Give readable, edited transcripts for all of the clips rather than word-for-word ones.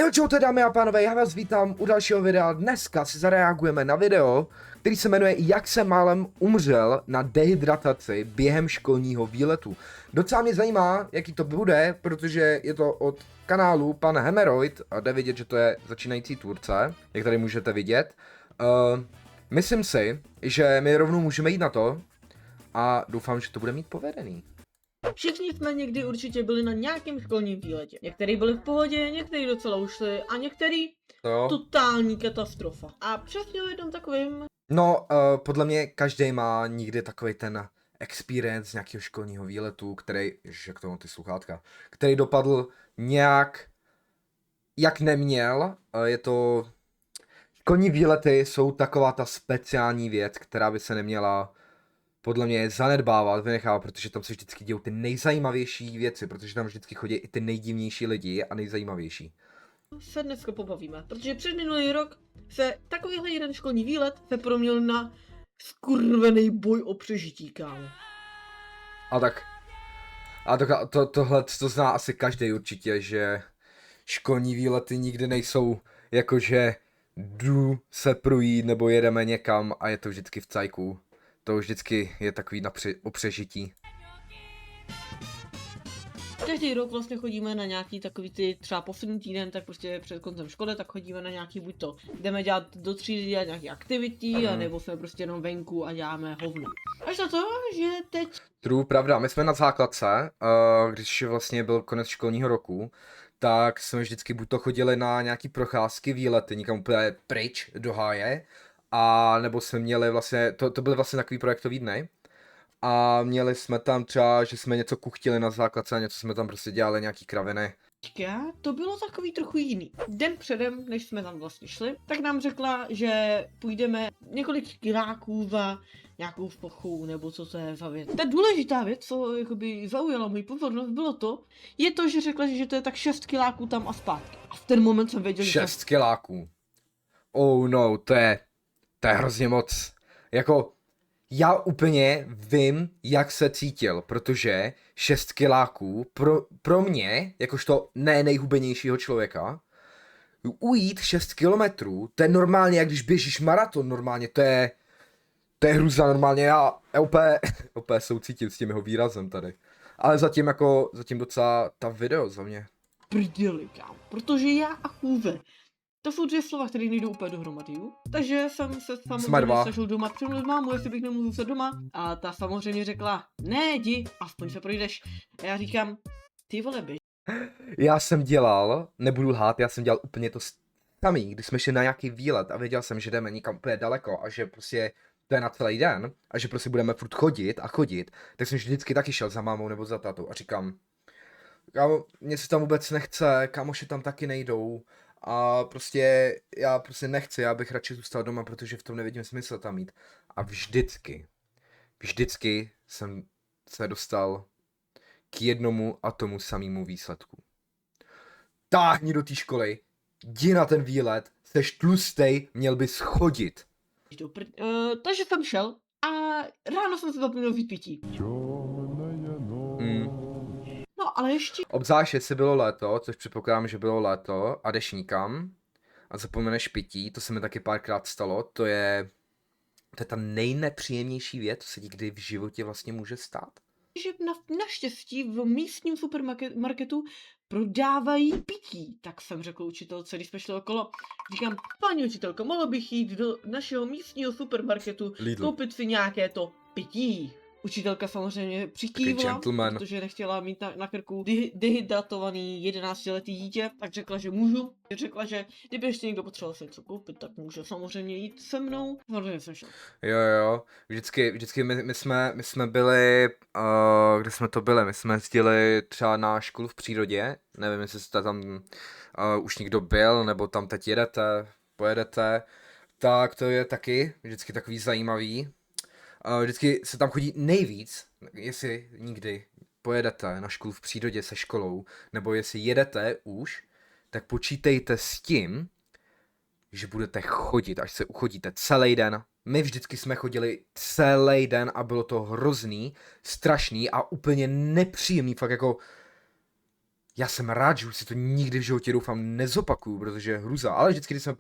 Jo, čau dámy a pánové, já vás vítám u dalšího videa. Dneska si zareagujeme na video, který se jmenuje Jak jsem málem umřel na dehydrataci během školního výletu. Docela mě zajímá, jaký to bude, protože je to od kanálu Pan Hemeroid a jde vidět, že to je začínající tvůrce, jak tady můžete vidět. Myslím si, že my rovnou můžeme jít na to a doufám, že to bude mít povedený. Všichni jsme někdy určitě byli na nějakém školním výletě. Některý byli v pohodě, některý docela ušli a některý totální katastrofa. A přesně o jednom takovým. No, podle mě každý má někdy takový ten experience nějakého školního výletu, který, jak tomu ty sluchátka, který dopadl nějak, jak neměl. Je to, školní výlety jsou taková ta speciální věc, která by se neměla podle mě zanedbávat, vynechávat, protože tam se vždycky dějou ty nejzajímavější věci, protože tam vždycky chodí i ty nejdivnější lidi a nejzajímavější. Se dneska pobavíme, protože před minulý rok se takovýhle jeden školní výlet se proměnil na skurvený boj o přežití, kámo. Tohle to zná asi každý určitě, že školní výlety nikdy nejsou jakože jdu se projít nebo jedeme někam a je to vždycky v cajku. To vždycky je takový o přežití. Každý rok vlastně chodíme na nějaký takový ty, třeba poslední týden, tak prostě před koncem školy, tak chodíme na nějaký, buď to jdeme dělat do třídy, dělat nějaký aktivity, anebo jsme prostě jenom venku a děláme hovno. Až na to, že teď... True, pravda, my jsme na základce, když vlastně byl konec školního roku, tak jsme vždycky buď to chodili na nějaký procházky, výlety, někam úplně pryč do háje, a nebo jsme měli vlastně, to byly vlastně takový projektový dny, a měli jsme tam třeba, že jsme něco kuchtili na základce a něco jsme tam prostě dělali, nějaký kraviny. To bylo takový trochu jiný. Den předem, než jsme tam vlastně šli, tak nám řekla, že půjdeme několik kiláků za nějakou plochou, nebo co to je za věc. Ta důležitá věc, co jakoby zaujala můj pozornost, bylo to, že řekla, že to je tak 6 kiláků tam a zpátky. A v ten moment jsem věděl, 6 kiláků. Oh no, to je hrozně moc. Jako, já úplně vím, jak se cítil, protože 6 kiláků pro mě, jakožto ne nejhubenějšího člověka, ujít 6 kilometrů, to je normálně, jak když běžíš maraton normálně, to je hruza normálně, já úplně soucítím s tím jeho výrazem tady. Ale zatím docela ta video za mě. Prdeli, kámo, protože já a chůze. To jsou dvě slova, které nejdou úplně dohromady, jo? Takže jsem se samozřejmě snažil doma přemluvit mámu, jestli bych nemohl zůstat doma. A ta samozřejmě řekla, ne, jdi, aspoň se projdeš. A já říkám, ty vole, běž. Já jsem dělal, nebudu lhát, já jsem dělal úplně to samý, když jsme šli na nějaký výlet a věděl jsem, že jdeme někam úplně daleko a že prostě to je na celý den a že prostě budeme furt chodit, tak jsem vždycky taky šel za mámou nebo za tátou a říkám, kámo, mně se tam vůbec nechce, kámoši tam taky nejdou. A prostě já prostě nechci, já bych radši zůstal doma, protože v tom nevidím smysl tam jít. A vždycky jsem se dostal k jednomu a tomu samému výsledku. Táhni do té školy, jdi na ten výlet, seš tlustej, měl bys chodit. Takže jsem šel a ráno jsem se zapomněl vzít pití. No, ale ještě... Obzvlášť, jestli bylo léto, což předpokládám, že bylo léto, a jdeš nikam a zapomeneš pití, to se mi taky párkrát stalo, to je ta nejnepříjemnější věc, co se ti kdy v životě vlastně může stát. Že naštěstí v místním supermarketu prodávají pití, tak jsem řekl učitelce, když jsme šli okolo, říkám, paní učitelko, mohl bych jít do našeho místního supermarketu koupit si nějaké to pití. Učitelka samozřejmě přikývla, protože nechtěla mít na krku dehydratovaný 11letý dítě, tak řekla, že můžu. Řekla, že kdyby ještě někdo potřeboval si něco koupit, tak může samozřejmě jít se mnou. Samozřejmě jsem šel. Jo, vždycky my jsme byli, kde jsme to byli, my jsme jezdili třeba na školu v přírodě, nevím, jestli jste tam už někdo byl, nebo tam teď pojedete, tak to je taky vždycky takový zajímavý. Vždycky se tam chodí nejvíc, jestli někdy pojedete na školu v přírodě se školou, nebo jestli jedete už, tak počítejte s tím, že budete chodit, až se uchodíte celý den. My vždycky jsme chodili celý den a bylo to hrozný, strašný a úplně nepříjemný, fakt jako Já jsem rád, že už si to nikdy v životě doufám nezopakuju, protože je hruza. Ale vždycky, když jsme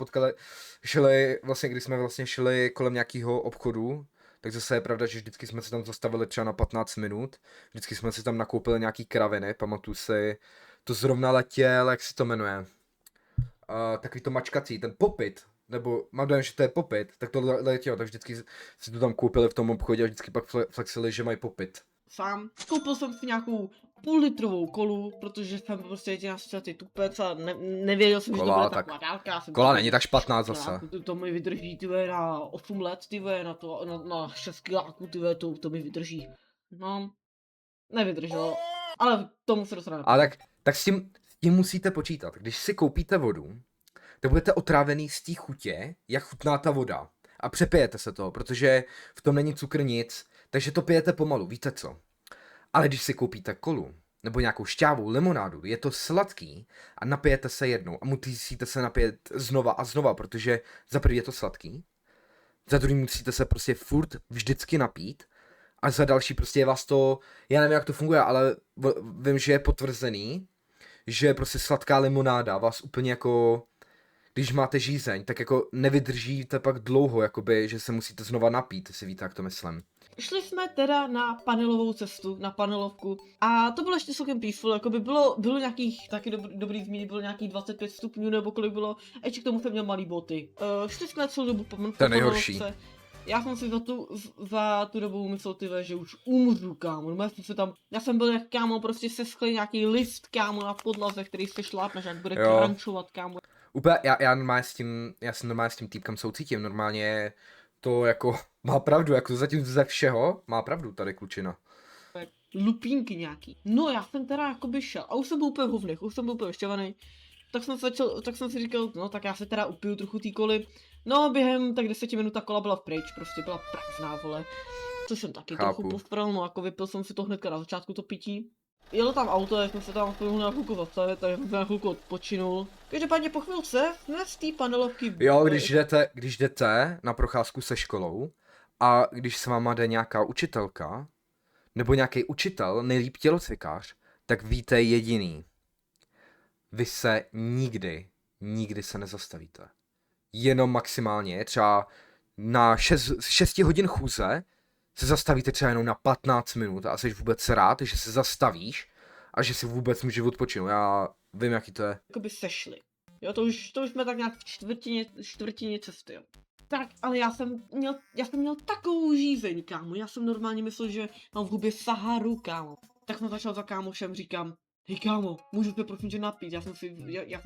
když jsme vlastně šli kolem nějakého obchodu, tak zase je pravda, že vždycky jsme se tam zastavili třeba na 15 minut. Vždycky jsme si tam nakoupili nějaký kraviny, pamatuju si, to zrovna letěl, jak se to jmenuje, takový to mačkací, ten Popit, nebo mám dojem, že to je Popit, tak to letělo, tak vždycky si to tam koupili v tom obchodě a vždycky pak flexili, že mají Popit. Sám. Koupil jsem si nějakou půllitrovou kolu, protože jsem prostě jediná ty tupec a nevěděl jsem, že to Kola, bude tak taková dálka. Já jsem kola si není tak špatná zase. To mi vydrží, tyve, na 8 let, tyve, na 6 kiláků, tyve, to mi vydrží. No, nevydrželo, ale k tomu se dostaneme. Ale tak s tím musíte počítat. Když si koupíte vodu, tak budete otrávený z té chutě, jak chutná ta voda. A přepijete se to, protože v tom není cukr nic, takže to pijete pomalu, víte co. Ale když si koupíte kolu, nebo nějakou šťávou, limonádu, je to sladký a napijete se jednou a musíte se napít znova a znova, protože za prvý je to sladký, za druhý musíte se prostě furt vždycky napít a za další prostě je vás to, já nevím jak to funguje, ale vím, že je potvrzený, že prostě sladká limonáda vás úplně jako, když máte žízeň, tak jako nevydržíte pak dlouho, jakoby, že se musíte znova napít, jestli víte, jak to myslím. Šli jsme teda na panelovou cestu, na panelovku a to bylo ještě celkem peaceful, jako by bylo nějakých taky dobrý změny, bylo nějakých 25 stupňů nebo kolik bylo, a ještě k tomu jsem měl malý boty. Šli jsme celou dobu po nejhorší. Já jsem si za tu dobu myslel, tyve, že už umřu, kámo. Já jsem byl jak, kámo, prostě seschlý nějaký list, kámo, na podlaze, který se šlápneš, jak bude crunchovat, kámo. Úplně, já jsem normálně s tím týpkem soucítím, normálně to jako má pravdu, jako zatím ze všeho má pravdu tady klučina. Lupínky nějaký. No já jsem teda jakoby šel a už jsem byl úplně hovných, už jsem byl úplně šťavaný. Tak jsem si říkal, no tak já se teda upiju trochu té koly. No během tak 10 minut ta kola byla pryč, prostě byla prázdná, vole. Což jsem taky trochu posral, no jako vypil jsem si to hnedka na začátku to pití. Jelo tam auto, jak jsme se tam mohli na chvilku zastavit, takže jsem se na chvilku odpočinul. Každopádně po chvilce jsme z té panelovky... Jo, když jdete na procházku se školou a když s váma jde nějaká učitelka, nebo nějaký učitel, nejlíp tělocvikář, tak víte jediný. Vy se nikdy se nezastavíte. Jenom maximálně, třeba na 6 hodin chůze se zastavíte třeba jenom na 15 minut a jsi vůbec rád, že se zastavíš a že si vůbec můžeš odpočinout. Já vím, jaký to je. Jakoby sešli. Jo, to už jsme tak nějak v čtvrtině cesty, jo. Tak, ale já jsem měl takovou žízeň, kámo. Já jsem normálně myslel, že mám v hubě Saharu, kámo. Tak jsem začal za kámošem, říkám, hej kámo, můžu se prosím tě napít, já jsem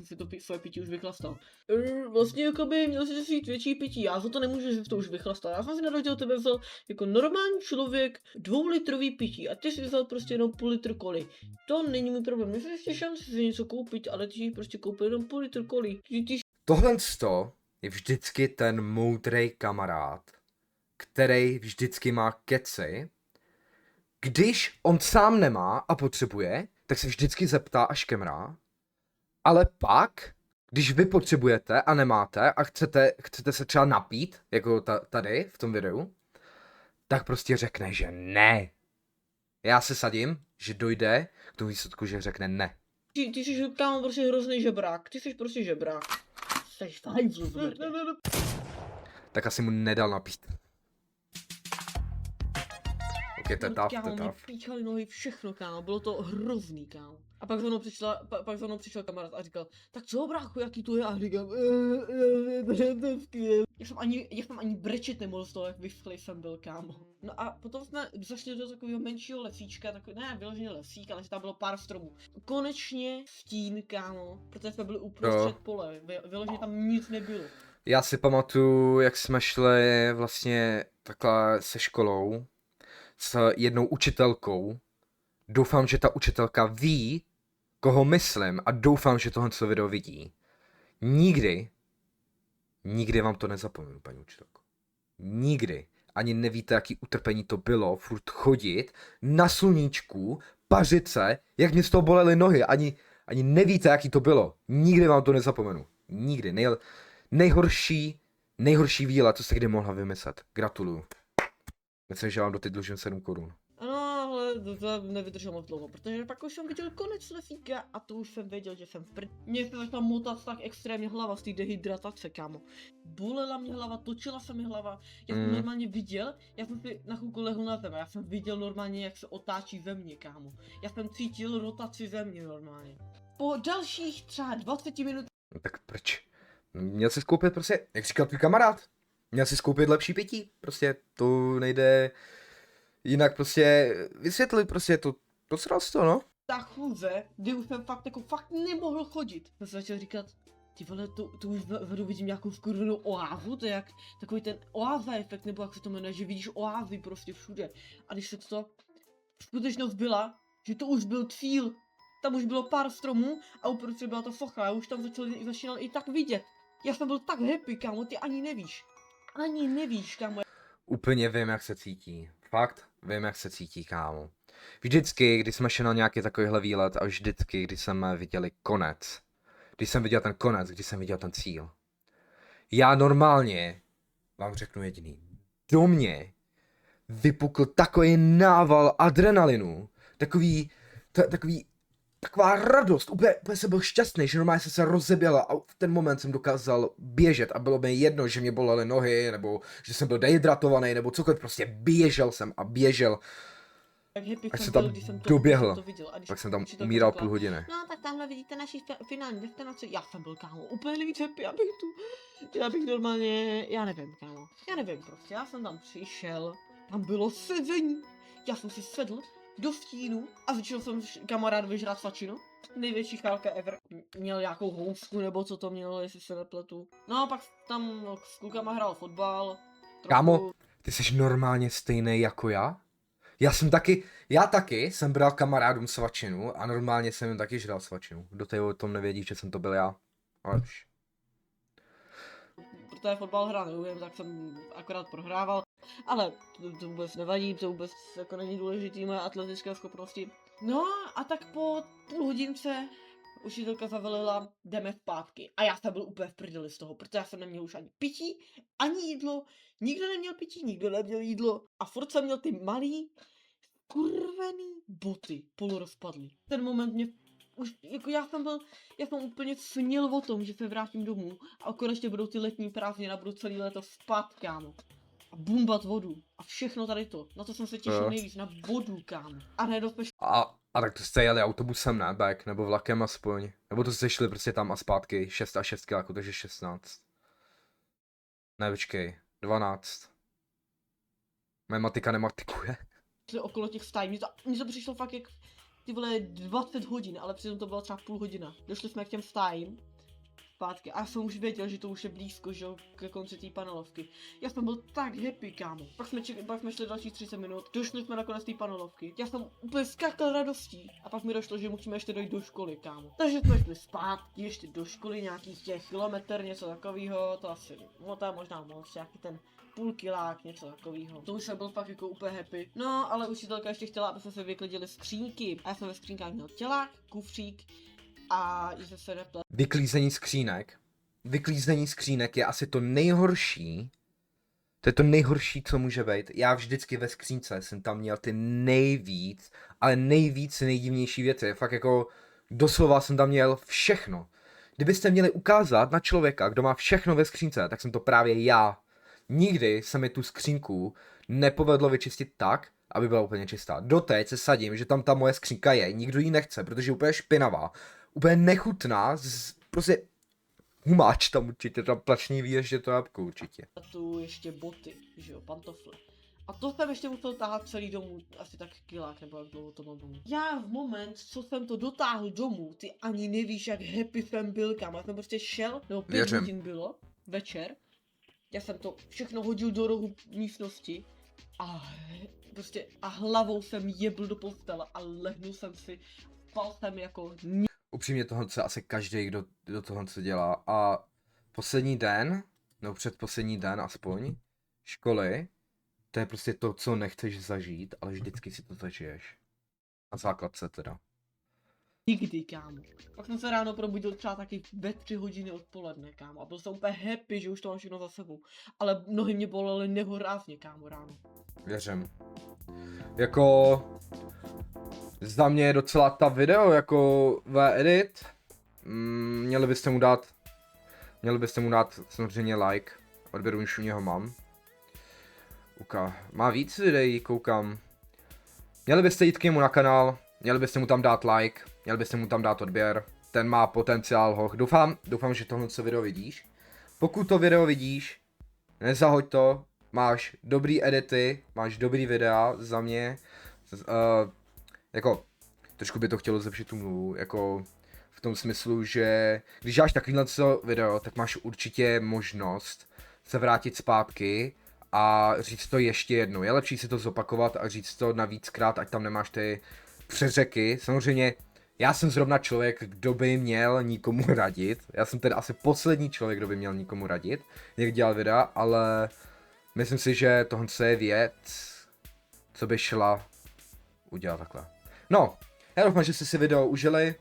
si to svoje pití už vychlastal. Vlastně jakoby měl si vzít větší pití, já za to nemůžu, že to už vychlastal. Já jsem si na rozdíl tebe vzal jako normální člověk 2litrový pití a ty si vzal prostě jenom půl litr koly. To není můj problém, měl jsi ještě šanci si něco koupit, ale ty jsi prostě koupil jenom půl litr koly. Tohle je vždycky ten moudrej kamarád, který vždycky má keci. Když on sám nemá a potřebuje, tak se vždycky zeptá a škemrá. Ale pak, když vy potřebujete a nemáte a chcete se třeba napít, jako tady v tom videu, tak prostě řekne, že ne. Já se sadím, že dojde k tomu výsledku, že řekne ne. Ty jsi tam prostě hrozný žebrák, Jseš fajn, Tak asi mu nedal napít. Ok, to je tough. Mě píčali nohy, všechno, kámo, bylo to hrozný, kámo. A pak za mnou přišel kamarád a říkal, tak co, brácho, jaký to je? A říkám, já jsem ani brečet nemohl z toho, jak vyschlej jsem byl, kámo. No a potom jsme zašli do takového menšího lesíčka, ne vyloženě lesík, ale že tam bylo pár stromů. Konečně stín, kámo, protože jsme byli uprostřed pole, vyloženě tam nic nebylo. Já si pamatuju, jak jsme šli vlastně takhle se školou, s jednou učitelkou. Doufám, že ta učitelka ví, koho myslím a doufám, že tohle video vidí. Nikdy vám to nezapomenu, paní učitelko. Nikdy. Ani nevíte, jaký utrpení to bylo, furt chodit na sluníčku, pařit se, jak mě z toho bolely nohy, ani nevíte, jaký to bylo. Nikdy vám to nezapomenu. Nikdy. Nejhorší výlet, co jste kdy mohla vymyslet. Gratuluju. Myslím, že vám doteď dlužím 7 korun. Ano, ale to nevydržel moc dlouho, protože pak už jsem viděl konec lesíka a to už jsem věděl, že jsem v Mně se začala motat tak extrémně hlava z té dehydratace, kámo. Bolela mě hlava, točila se mi hlava, já jsem normálně viděl, já jsem si na chvilku lehl na zem, já jsem viděl normálně, jak se otáčí země, kámo. Já jsem cítil rotaci země normálně. Po dalších třeba 20 minut. No tak proč? Měl jsi koupit prostě, jak říkal tvůj kamarád, měl jsi koupit lepší pití, prostě to nejde jinak prostě vysvětlit prostě to, posral jsi to, no. Ta chůze, kdy už jsem fakt nemohl chodit. Jsem se začal říkat, ty vole, to už vedu vidím nějakou skurvenou oázu, to je jak takový ten oáza efekt, nebo jak se to jmenuje, že vidíš oázy prostě všude. A když se to skutečnost byla, že to už byl cíl, tam už bylo pár stromů a uprostřed byla ta socha, já už tam začínal i tak vidět. Já jsem byl tak happy, kámo, ty ani nevíš. Ani nevíš, kámo. Úplně vím, jak se cítí. Fakt, vím, jak se cítí, kámo. Vždycky, když jsme šli na nějaký takovýhle výlet a vždycky, když jsme viděli konec, když jsem viděl ten konec, když jsem viděl ten cíl, já normálně vám řeknu jediný. Do mě vypukl takový nával adrenalinu, taková radost, úplně jsem byl šťastný, že normálně jsem se rozeběla a v ten moment jsem dokázal běžet a bylo mi jedno, že mě bolely nohy, nebo že jsem byl dehydratovaný, nebo cokoliv, prostě běžel jsem a běžel. Až jsem tam doběhl, pak jsem tam umíral půl hodiny. No tak tamhle vidíte naši finální destinaci. Já jsem byl, kámo, úplně nejvíc happy, já bych normálně, já nevím, kámo. Já nevím prostě, já jsem tam přišel, tam bylo sezení. Já jsem si sedl do stínu a začal jsem kamarád vyžrát svačinu. Největší chálka ever. Měl nějakou housku nebo co to mělo, jestli se nepletu. No a pak tam s klukama hrál fotbal. Kámo, ty jsi normálně stejný jako já? Já taky jsem bral kamarádům svačinu a normálně jsem jim taky žral svačinu. Kdo tady o tom nevědí, že jsem to byl já. Ale už. Protože fotbal hrát neumím, tak jsem akorát prohrával. Ale to vůbec nevadí, to vůbec jako není důležitý moje atletické schopnosti. No a tak po půl hodince učitelka zavelila, jdeme zpátky. A já jsem byl úplně v prdeli z toho, protože já jsem neměl už ani pití, ani jídlo. Nikdo neměl pití, nikdo neměl jídlo. A furt jsem měl ty malý, kurvený boty, polorozpadlý. Ten moment mě už, jako já jsem úplně snil o tom, že se vrátím domů a konečně budou ty letní prázdniny a budu celý léto spát, kámo. A bumbat vodu. A všechno tady to. Na to jsem se těšil nejvíc, na vodu, kámo. A najednou jsme a tak to jste jeli autobusem, ne, back, nebo vlakem aspoň. Nebo to jste šli prostě tam a zpátky, 6 a 6 kiláků, takže 16. Ne, počkej, 12. Moje matika nematikuje. okolo těch stájí. Mně to přišlo fakt jak ty vole 20 hodin, ale přitom to byla třeba půl hodina. Došli jsme k těm stájím zpátky a já jsem už věděl, že to už je blízko, že jo, ke konci té panelovky. Já jsem byl tak happy, kámo. Pak jsme šli dalších 30 minut, došli jsme nakonec té panelovky. Já jsem úplně skákal radostí a pak mi došlo, že musíme ještě dojít do školy, kámo. Takže jsme šli zpátky ještě do školy, nějakých těch kilometr, něco takového, to asi, no to je možná moc, nějaký ten půl kilák, něco takového. To už jsem byl fakt jako úplně happy. No, ale učitelka ještě chtěla, aby jsme se vyklidili skřínky. A já jsem ve skřínkách měl tělák, kufřík a že se neplet. Vyklízení skřínek je asi to nejhorší. To je to nejhorší, co může být. Já vždycky ve skřínce jsem tam měl ty nejdivnější věci. Fakt jako doslova jsem tam měl všechno. Kdybyste měli ukázat na člověka, kdo má všechno ve skřínce, tak jsem to právě já. Nikdy se mi tu skřínku nepovedlo vyčistit tak, aby byla úplně čistá. Doteď se sadím, že tam ta moje skřínka je, nikdo ji nechce, protože je úplně špinavá, úplně nechutná, prostě humáč tam určitě, tam plačný výježdě to jabko určitě. A tu ještě boty, že jo, pantofle. A to jsem ještě musel tahat celý domů, asi tak kilák, nebo jak dlouho to mám domů. Já v moment, co jsem to dotáhl domů, ty ani nevíš, jak happy jsem byl, kam. Já jsem prostě šel, nebo 5 hodin bylo, večer. Já jsem to všechno hodil do rohu místnosti a hlavou jsem jebl do postele a lehnul jsem si, spal jsem jako Upřímně tohle se asi každý, kdo tohle co dělá. A poslední den, nebo předposlední den aspoň, školy, to je prostě to, co nechceš zažít, ale vždycky si to zažiješ. Na základce teda. Nikdy, kámo. Pak jsem se ráno probudil třeba taky ve 3 hodiny odpoledne, kámo. A byl jsem úplně happy, že už to mám všechno za sebou. Ale nohy mě bolely nehorázně, kámo, ráno. Věřím. Jako... Za mě je docela ta video, jako edit. Měli byste mu dát samozřejmě like. Odběru už u něho mám. Má víc videí, koukám. Měli byste jít k němu na kanál, měli byste mu tam dát like, měli byste mu tam dát odběr. Ten má potenciál, hoch. Doufám, že tohle video vidíš. Pokud to video vidíš, nezahoď to, máš dobrý edity, máš dobrý videa za mě. Jako, trošku by to chtělo zlepšit tu mluvu, jako v tom smyslu, že když dáš takovýhle video, tak máš určitě možnost se vrátit zpátky a říct to ještě jednou. Je lepší si to zopakovat a říct to navíckrát, ať tam nemáš ty přeřeky. Samozřejmě, já jsem zrovna člověk, kdo by měl nikomu radit. Já jsem tedy asi poslední člověk, kdo by měl nikomu radit, jak dělat videa, ale myslím si, že tohle je věc, co by šla udělat takhle. No, já doufám, že jste si video užili.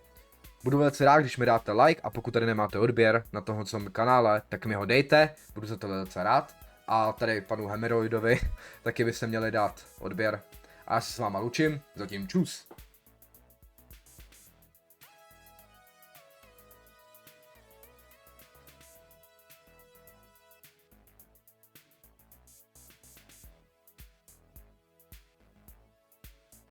Budu velice rád, když mi dáte like, a pokud tady nemáte odběr na tomhle kanále, tak mi ho dejte, budu za to velice rád. A tady panu Hemeroidovi taky byste měli dát odběr. A já se s váma loučím, zatím čus.